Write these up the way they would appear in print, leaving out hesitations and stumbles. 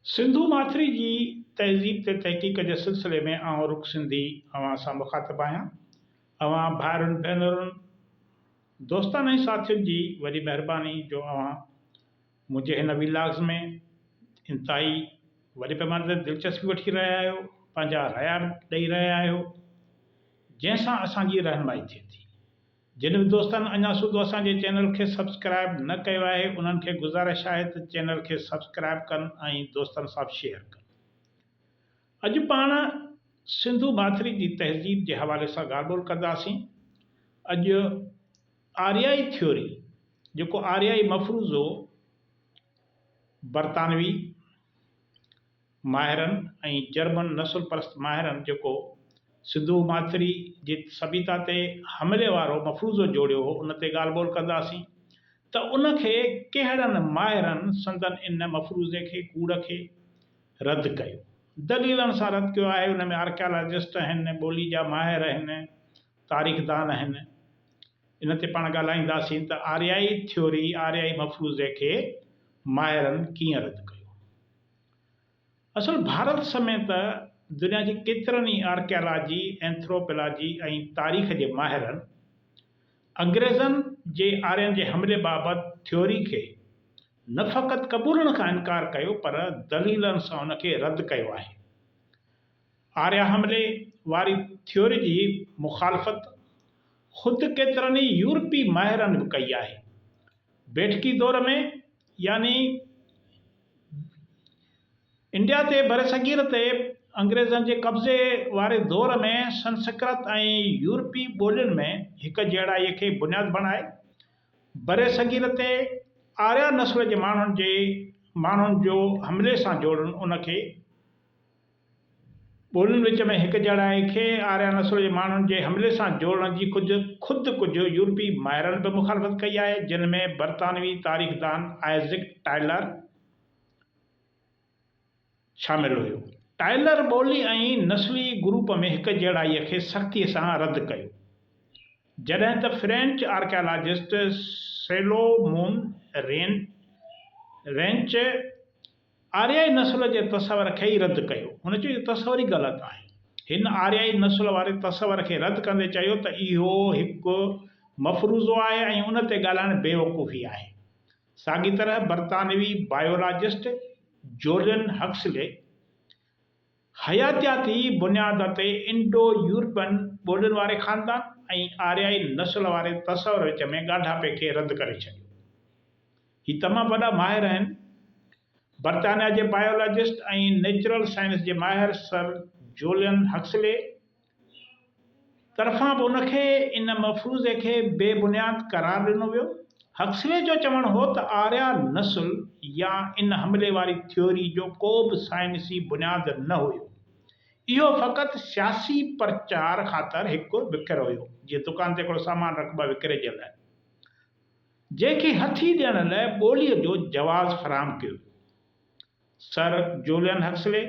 सिंधु माथरी जी तहज़ीब ते तहक़ीक़ जे सिलसिले में आउं रुख़ सिंधी अवां सां मुख़ातिबु आहियां। अवां भाउरनि भेनरुनि दोस्तनि ऐं साथियुनि जी वॾी महिरबानी जो अवां मुंहिंजे हिन व्लॉग्स में इंतिहाई वॾे पैमाने ते दिलचस्पी वठी रहिया आहियो, पंहिंजा राय ॾेई रहिया आहियो, जंहिंसां असांजी रहनुमाई थिए थी। जिन बि दोस्तनि अञा सूदो असांजे चैनल खे सब्सक्राइब न कयो आहे उन्हनि खे गुज़ारिश आहे त चैनल खे सब्सक्राइब कनि ऐं दोस्तनि सां शेयर कनि। अॼु पाण सिंधु माथरी जी तहज़ीब जे हवाले सां ॻाल्हि ॿोल कंदासीं। अॼु आर्याई थ्योरी, जेको आर्याई मफ़रूज़ो बरतानवी माहिरनि ऐं जर्मन नस्ल परस्त माहिरनि जेको सिंधु माथरी जी सभ्यता ते हमले वारो मफ़रूज़ो जोड़ियो हो, उन ते ॻाल्हि ॿोल कंदासीं त उनखे कहिड़नि माहिरनि संदन इन मफ़रूज़े खे कूड़ खे रद्द कयो, दलीलनि सां रद्द कयो आहे। उन में आर्कियालॉजिस्ट आहिनि, ॿोली जा माहिर आहिनि, तारीख़दान आहिनि। इन ते पाण ॻाल्हाईंदासीं त आर्याई थ्योरी, आर्याई मफ़रूज़े खे माहिरनि कीअं रद्द कयो। असल भारत समेत दुनिया जी केतिरनि ई आर्कियालॉजी, एंथ्रोपोलॉजी ऐं तारीख़ जे माहिरनि अंग्रेज़नि जे आर्यनि जे हमले बाबति थ्योरी खे न फ़क़ति क़बूलनि खां इनकार कयो पर दलीलनि सां उनखे रद्द कयो आहे। आर्या हमले वारी थ्योरी जी मुखालफ़त ख़ुदि केतिरनि ई यूरोपी माहिरनि बि कई आहे। बैठकी दौर में यानी इंडिया ते बरसगीर ते अंग्रेज़नि जे कब्ज़े वारे दौर में संस्कृत ऐं यूरोपी ॿोलियुनि में हिक जहिड़ाईअ खे बुनियादु बणाए बरसगीर ते आर्या नस्ल जे माण्हुनि जो हमले सां जोड़नि, उनखे ॿोलियुनि विच में हिक जहिड़ाई खे आर्या नस्ल जे माण्हुनि जे हमले सां जोड़ण जी ख़ुदि कुझु यूरोपी माहिरनि बि मुखालफ़त कई आहे, जिन में बरतानवी तारीख़दान आइज़ैक टायलर शामिल हुयो। टायलर ॿोली ऐं नस्ली ग्रुप में हिक जहिड़ाईअ खे सख़्तीअ सां रद्द कयो, जॾहिं त फ्रेंच आर्कियालॉजिस्ट सैलोमोन रेंच आर्याई नस्ल जे तस्वर खे ई रद्द कयो। हुन चयो इहो तस्वर ई ग़लति आहे। हिन आर्याई नस्ल वारे तस्वर खे रद्द कंदे चयो त इहो हिकु मफ़रूज़ो आहे ऐं उन ते ॻाल्हाइण बेवकूफ़ी आहे। साॻी तरह बरतानवी बायोलॉजिस्ट जोलियन हक्सले हयातियाती बुनियाद ते इंडो यूरोपियन ॿोलियुनि वारे ख़ानदान ऐं आर्याई नस्ल वारे तस्वर विच में ॻाढापे खे रद्द करे छॾियो। ही तमामु वॾा माहिर आहिनि। बरतानिया जे बायोलॉजिस्ट ऐं नेचुरल साइंस जे माहिर सर जोलियन हक्सले तरफ़ां बि उनखे इन मफ़रूज़े खे बेबुनियाद करार ॾिनो वियो। हक्सले जो चवणु हो त आर्या नस्ल या इन हमले वारी थ्योरी जो को बि साइंसी बुनियाद न हुयो, इहो फ़क़ति सियासी प्रचार ख़ातिर हिकु विकिरो हुयो, जीअं दुकान ते हिकिड़ो सामान रखबो आहे विकिरे जे लाइ, जंहिंखे हथी ॾियण लाइ ॿोलीअ जो जवाज़ फ़राहम कयो। सर जोलियन हक्सले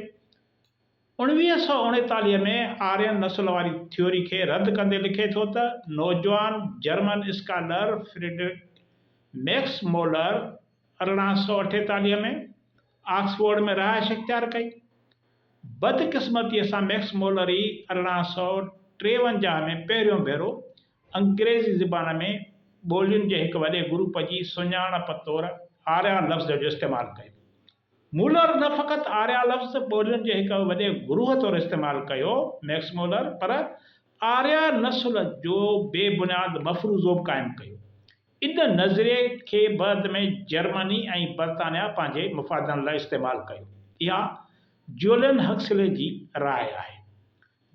1939 में आर्यन नस्ल वारी थ्योरी खे रद्द कंदे लिखे थो त नौजवान German scholar Friedrich max molar 1848 में ऑक्सफोर्ड में रहाइश इख्तियार कई। बदकिस्मतीअ सां मैक्स मोलर ई 1853 में पहिरियों भेरो अंग्रेज़ी ज़बान में ॿोलियुनि जे हिकु वॾे ग्रुप जी सुञाणप तौरु आर्या लफ़्ज़ जो इस्तेमालु कयो। मूलर न फ़क़ति आर्या लफ़्ज़ ॿोलियुनि जे हिकु वॾे गुरूह तौरु इस्तेमालु कयो मैक्स मोलर, पर आर्या नस्ल जो बेबुनियाद मफ़रूज़ो बि क़ाइमु कयो। इन नज़रिए खे बाद में जर्मनी ऐं बरतानिया पंहिंजे मुफ़ादनि लाइ इस्तेमालु कयो। इहा जोलियन हक्सले जी राय आहे।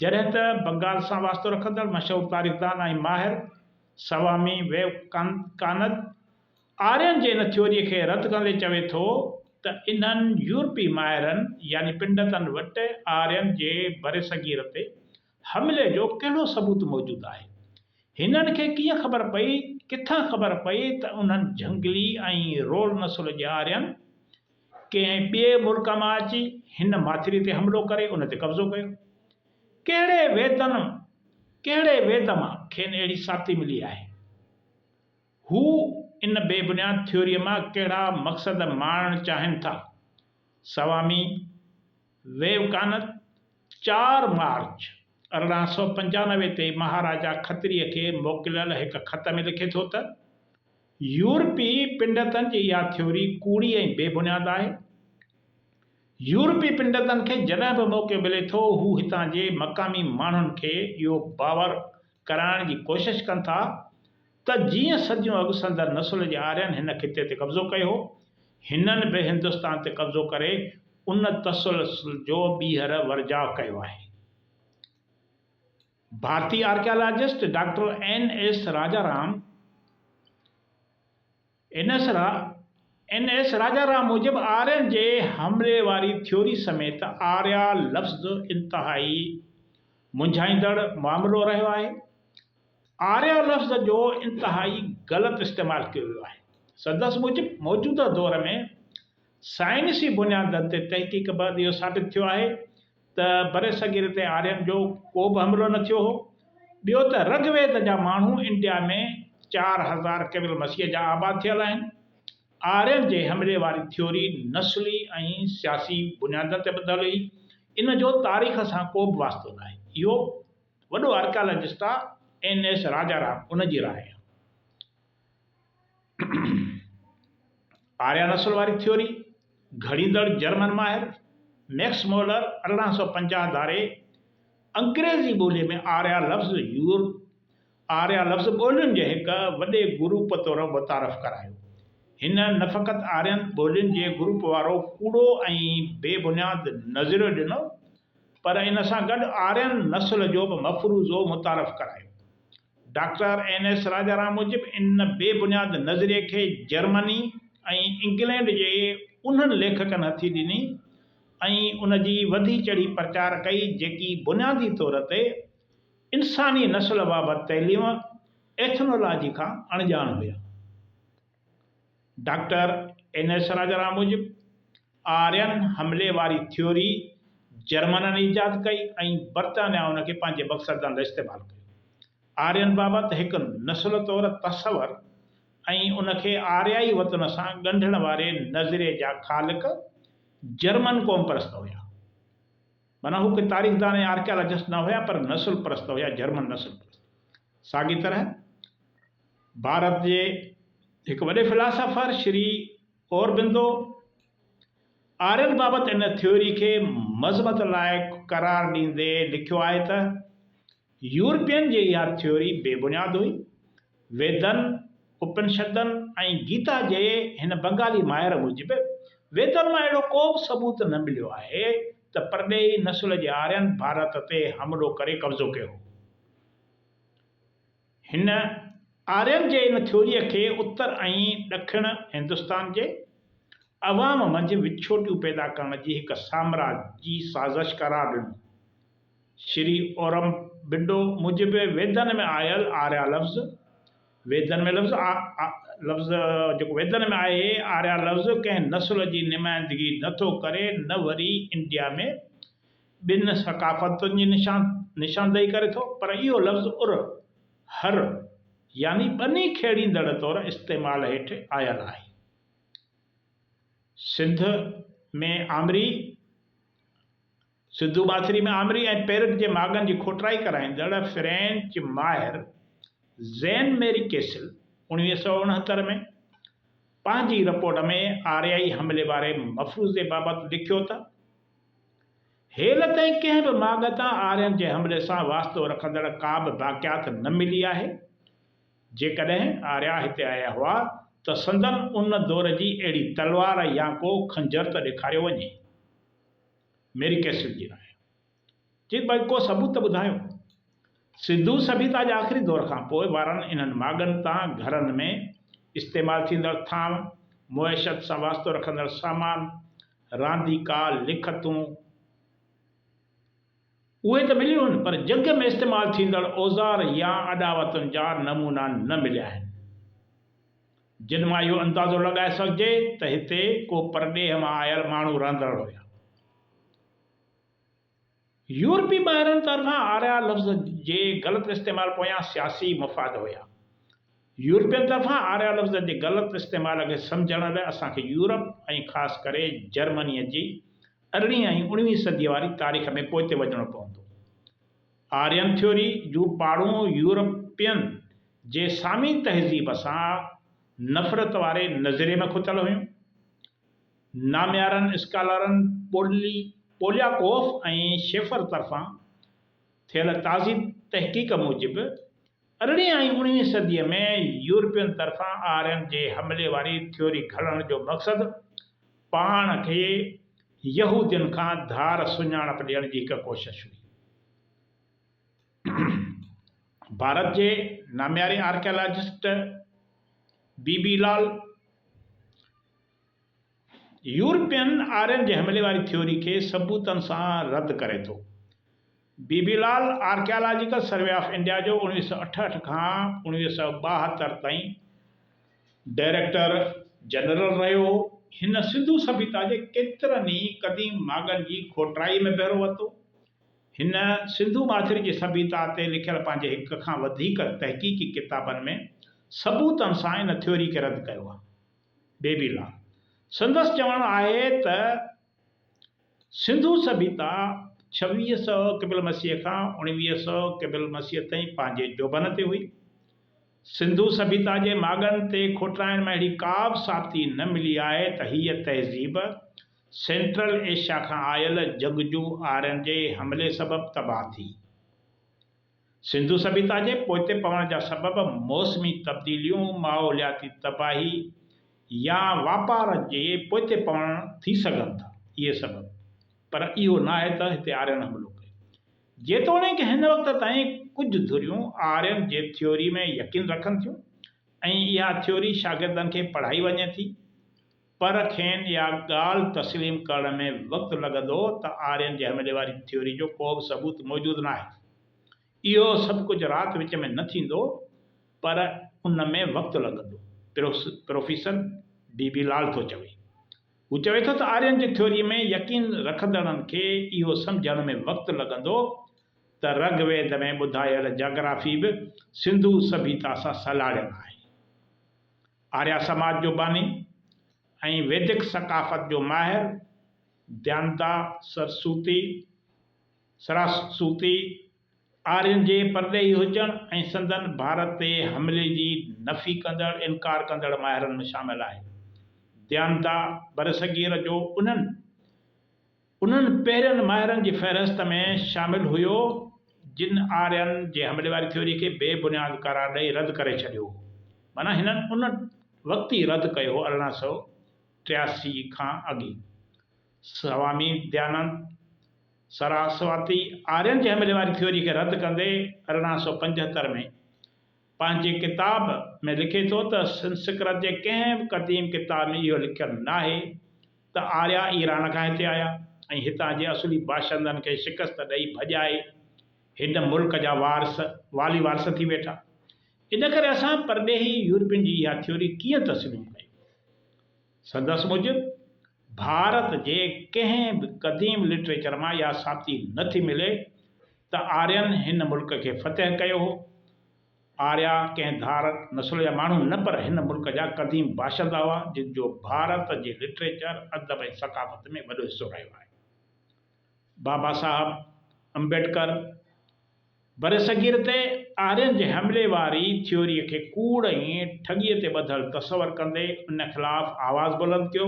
जॾहिं त बंगाल सां वास्तो रखंदड़ मशहूरु तारीख़दान ऐं माहिर स्वामी विवेकानंद आर्यन जे इन थ्योरीअ खे रद्द कंदे चवे थो त इन्हनि यूरोपी माहिरनि यानी पिंडतनि वटि आर्यन जे बरसगीर ते हमले जो कहिड़ो सबूत मौजूदु आहे। हिननि खे कीअं ख़बर पई, किथां ख़बर पई त उन्हनि झंगली ऐं रोल नस्ल जे आर्यन कंहिं ॿिए मुल्क मां अची हिन माथिरी ते हमिलो करे उन ते कब्ज़ो कयो। कहिड़े वेद मां खेनि अहिड़ी साथी मिली आहे। हू इन बेबुनियाद थ्योरीअ मां कहिड़ा मक़सद माणणु चाहिनि था, स्वामी विवेकानंद 4 मार्च 1895 ते महाराजा खत्रीअ खे मोकिलियल हिकु ख़त में लिखे थो त यूरोपी पिंडतनि जी इहा थ्योरी कूड़ी ऐं बेबुनियाद आहे। यूरोपी पिंडतनि खे जॾहिं बि मौक़ो मिले थो हू हितां जे मक़ामी माण्हुनि खे इहो बावर कराइण जी कोशिश कनि था त जीअं सदियूं अॻु संदर नसुल जे आर्यनि हिन खिते ते कब्ज़ो कयो, हिननि बि हिंदुस्तान ते कब्ज़ो करे उन तसलसल जो ॿीहर वर्जाउ कयो आहे। भारतीय archaeologist doctor N S Rajaram मूजिब आर्यन जे हमले वारी थ्योरी समेत आर्या लफ़्ज़ इंतहाई मुंझाईंदड़ मामिलो रहियो आहे। आर्या लफ़्ज़ जो इंतहाई ग़लति इस्तेमालु कयो वियो आहे। संदसि मूजिब मौजूदा दौर में साइंसी बुनियादनि ते तहक़ीक़ बैदि इहो साबित थियो आहे त बरे सगीर ते आर्यन जो को बि हमिलो न थियो हो। ॿियो त ऋग्वेद जा माण्हू इंडिया में 4000 क़बल मसीह जा आबाद थियल आहिनि। आर्यन जे हमले वारी थ्योरी नस्ली ऐं सियासी बुनियादनि ते ॿधल हुई। इन जो तारीख़ सां को बि वास्तो न आहे। इहो वॾो आर्कियोलॉजिस्ट आहे NS राजाराम, उन जी राय आहे। आर्या नस्ल वारी थ्योरी घड़ींदड़ जर्मन माहिर मैक्स मोलर 1850 धारे अंग्रेज़ी ॿोलीअ में आर्या लफ़्ज़ ॿोलियुनि जे हिकु वॾे ग्रुप तौरु मुतारफ़ करायो। हिन न फ़क़ति आर्यन ॿोलियुनि जे ग्रुप वारो कूड़ो ऐं बेबुनियाद नज़रियो ॾिनो, पर इन सां गॾु आर्यन नस्ल जो बि मफ़रूज़ो मुतारफ़ करायो। डॉक्टर NS राजाराम मूजिब इन बेबुनियाद नज़रिए खे जर्मनी ऐं इंग्लैंड जे उन्हनि लेखकनि हथी ॾिनी ऐं उन जी वधी चढ़ी प्रचार कई जेकी बुनियादी तौर ते इंसानी नस्ल बाबति तइलीम एथनोलॉजी खां अणॼाण हुया। डॉक्टर NS राजाराम मूजिब आर्यन हमले वारी थ्योरी जर्मननि ईजाद कई ऐं बर्तानिया उन खे पंहिंजे मक़सदनि लाइ इस्तेमालु कयो। आर्यन बाबति हिकु नस्ल तौरु तसवर ऐं उनखे आर्याई वतन सां ॻंढण वारे नज़रिए जा ख़ालिक जर्मन क़ौम परस्त हुया। माना हू कोई तारीख़दान ऐं आर्कियोलॉजिस्ट न हुया, पर नस्ल परस्त हुया, जर्मन नस्ल परस्त। साॻी तरह भारत जे हिकु वॾे फिलासफ़र श्री औरबिंदो आर्यन बाबति इन थ्योरी खे मज़बत लाइक़ु करार ॾींदे लिखियो आहे त यूरोपियन जी इहा थ्योरी बेबुनियाद हुई। वेदनि, उपनिषदनि ऐं गीता जे हिन बंगाली माहिर मूजिब वेदनि मां अहिड़ो को बि सबूत न मिलियो आहे त परॾेही नस्ल जे आर्यन भारत ते हमिलो करे कब्ज़ो कयो। हिन आर्यन जे इन थ्योरीअ खे उत्तर ऐं ॾखिण हिंदुस्तान जे अवाम मंझि विछोटियूं पैदा करण जी हिकु साम्राजी साज़िश करार ॾिनो। श्री औरबिंदो मूजिब वेदनि में आयल आर्या लफ़्ज़ वेदनि में आहे आर्या लफ़्ज़ कंहिं नस्ल जी नुमाइंदगी नथो करे, न वरी इंडिया में ॿिनि सकाफ़तुनि जी निशानदेही करे थो, पर इहो लफ़्ज़ हर यानी ॿनी खेड़ींदड़ तौरु इस्तेमालु हेठि आयल आहे। सिंधु माथिरी में आमरी ऐं पेरिट जे माॻनि जी खोटराई कराईंदड़ फ्रेंच माहिर ज़ैन मेरी कैसल 1969 में पंहिंजी रिपोर्ट में आर्याई हमले वारे मफ़रूज़े बाबति लिखियो त हेल ताईं कंहिं बि माॻ तां आर्यन जे हमले सां वास्तो रखंदड़ का बि वाक़ियात न मिली आहे। जेकॾहिं आर्या हिते आया हुआ त संदन उन दौर जी अहिड़ी तलवार या को खंजर त ॾेखारियो वञे। मेरी कैसल जी राय जी भई को सबूत ॿुधायो। सिंधु सभ्यता जे आख़िरी दौर खां पोइ वारनि इन्हनि माॻनि तां घरनि में इस्तेमालु थींदड़ थांव, मुएशत सां वास्तो रखंदड़ सामान, रांदीका, लिखतूं उहे त मिलियूं आहिनि, पर जंग में इस्तेमालु थींदड़ औज़ार या अॾावतुनि जा नमूना न मिलिया आहिनि, जिन मां इहो अंदाज़ो लॻाए सघिजे त हिते को परॾेह मां आयल माण्हू रहंदड़ हुया। यूरोपी माहिरनि तरफ़ां आर्या लफ़्ज़ जे ग़लति इस्तेमालु पोयां सियासी मफ़ाद हुया। यूरोपियन तरफ़ां आर्या लफ़्ज़ जे ग़लति इस्तेमाल खे सम्झण लाइ असांखे यूरोप ऐं ख़ासि करे जर्मनीअ जी 18वीं ऐं 19वीं सदीअ वारी तारीख़ में पोइते वञणो पवंदो। आर्यन थ्योरी जूं पाड़ूं यूरोपियन जे सामी तहज़ीब सां नफ़रत वारे नज़रिए में खुथल हुयूं। नामयारनि स्कॉलरनि पोलियाकोफ ऐं शेफर तरफ़ां थियल ताज़ी तहक़ीक़ मूजिबि 18वीं ऐं 19वीं सदीअ में यूरोपियन तरफ़ां आर्यन जे हमले वारी थ्योरी घड़ण जो मक़सदु पाण खे यहूदियुनि खां धार सुञाणप ॾियण जी हिकु कोशिश हुई। भारत जे नामियारे आर्कियोलॉजिस्ट बीबी लाल यूरोपियन आर्यन जे हमले वारी थ्योरी खे सबूतनि सां रद्द करे थो। बीबी लाल आर्कियोलॉजिकल सर्वे ऑफ इंडिया जो 1968 खां 1972 ताईं डायरेक्टर जनरल रहियो। हिन सिंधु सभ्यता जे केतिरनि ई क़दीम मागनि जी खोटाई में बहिरो वरितो। हिन सिंधु माथिरी जी सभ्यता ते लिखियल पंहिंजे हिक खां वधीक तहक़ीक़ी किताबनि में सबूतनि सां इन थ्योरी खे रद्द कयो आहे। बेबी लाल संदसि चवणु आहे त सिंधु सभ्यता 2600 क़िबल मसीह खां 1900 क़िबल मसीह ताईं पंहिंजे जोबन ते हुई। सिंधु सभ्यता जे मागनि ते खोटाइण में अहिड़ी का बि साबिती न मिली आहे त हीअ तहज़ीब सेंट्रल एशिया खां आयल जंगजू आर्यन जे हमले सबबि तबाह थी। सिंधु सभ्यता जे पोइते पवण जा सबब मौसमी तब्दीलियूं, माहौलियाती तबाही या वापार जे पोइते पवण थी सघनि था। इहे सबब, पर इहो न आहे त हिते आर्यन हमलो कयो। जेतोणीकि हिन वक़्त ताईं कुझु धुरियूं आर्यन जे थ्योरी में यकीन रखनि थियूं ऐं इहा थ्योरी शागिर्दनि खे पढ़ाई वञे थी, पर खेनि या ॻाल्हि तस्लीम करण में वक़्तु लॻंदो त आर्यन जे हमले वारी थ्योरी जो को बि सबूत मौजूदु न आहे। इहो सभु कुझु राति विच में न थींदो, पर उन में वक़्तु लॻंदो, प्रोफेसर बीबी लाल थो चवे। हू चवे थो त आर्यन जी थ्योरी में यकीन रखंदड़नि खे इहो सम्झण में वक़्तु लॻंदो त ऋग्वेद में ॿुधायल जाग्राफी बि सिंधु सभ्यता सां सलाड़ियल आहे। आर्या समाज जो बानी ऐं वैदिक सकाफ़त जो माहिर दयानंदा सरास्वती आर्यन जे परॾेही हुजण ऐं संदन भारत ते हमले जी नफ़ी कंदड़ इनकार कंदड़ माहिरनि में शामिल आहे। दयानंदा बरसगीर जो उन्हनि पहिरियनि माहिरनि जी फ़हरिस्त में शामिल हुयो जिन आर्यन जे हमले वारी थ्योरी खे बेबुनियाद करार ॾेई रद्द करे छॾियो। माना हिननि उन वक़्तु ई रद्द कयो 1883 खां अॻे। स्वामी दयानंद सरास्वती आर्यन जे हमले वारी थ्योरी खे रद्द कंदे 1875 में पंहिंजे किताब में लिखे थो त संस्कृत जे कंहिं बि क़दीम किताब में इहो लिखियलु न आहे त आर्या ईरान खां हिते आया ऐं हितां जे असुली बाशिंदनि खे शिकस्त ॾेई भॼाए हिन मुल्क जा वाली वारस थी वेठा। इन करे असां परॾेही यूरोपियन जी इहा थ्योरी कीअं तस्लीम कई? संदसि मूजिबि भारत जे कंहिं बि क़दीम लिटरेचर मां इहा साबिती नथी मिले त आर्यन हिन मुल्क खे फ़तह कयो हो। आर्या कंहिं धार नस्ल जा माण्हू न, पर हिन मुल्क जा क़दीम बाशिंदा हुआ जिन जो भारत जे लिटरेचर, अदब ऐं सकाफ़त में वॾो हिसो रहियो आहे। बाबा साहब अम्बेडकर बरसगीर ते आर्यन जे हमले वारी थ्योरीअ खे कूड़ ऐं ठॻीअ ते ॿधल तस्वर कंदे उन ख़िलाफ़ आवाज़ बुलंद कयो।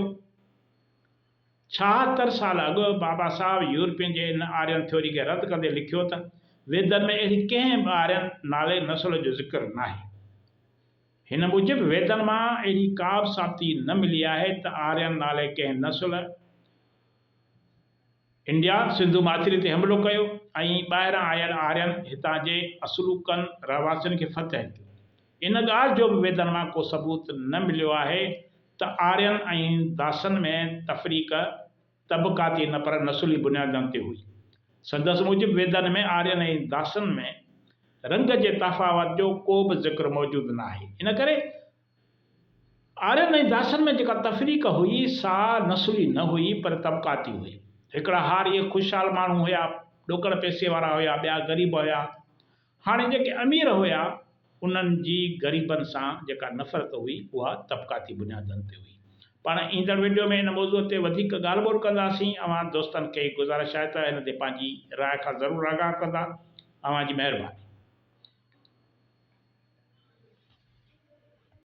76 साल अॻु बाबा साहब यूरोपियन जे इन आर्यन थ्योरी खे रद्द कंदे लिखियो त वेदनि में अहिड़ी कंहिं बि आर्यन नाले नस्ल जो ज़िक्र न आहे। हिन मूजिबि वेदनि मां अहिड़ी का बि साबिती न मिली आहे त आर्यन नाले कंहिं नस्ल इंडिया सिंधु माथिरी ते हमलो कयो ऐं ॿाहिरां आयल आर्यन हितां जे असुलूकन रहवासियुनि खे फ़तह कयो। इन ॻाल्हि जो बि वेदनि मां को सबूत न मिलियो आहे त आर्यन ऐं दासन में तफ़रीक़ तबक़ाती न पर नसुली बुनियादनि ते हुई। संदसि मूजिबि वेदनि में आर्यन ऐं दासन में रंग जे तफ़ावत जो को बि ज़िक्र मौजूदु न आहे। इन करे आर्यन ऐं दासन में जेका तफ़रीक़ हुई सा नसुली न हुई पर तबक़ाती हुई। हिकिड़ा हारीअ ख़ुशहाल माण्हू हुया, ॾोकड़ पैसे वारा हुया, ॿिया ग़रीब हुया। हाणे जेके अमीर हुया उन्हनि जी ग़रीबनि सां जेका नफ़रत हुई उहा तबक़ाती बुनियादनि ते हुई। पाण ईंदड़ वीडियो में इन मौज़ूअ ते वधीक ॻाल्हि ॿोल कंदासीं। अवां दोस्तनि खे गुज़ारिश आहे त हिन ते पंहिंजी राय खां ज़रूरु आगाह कंदा। अवां जी महिरबानी।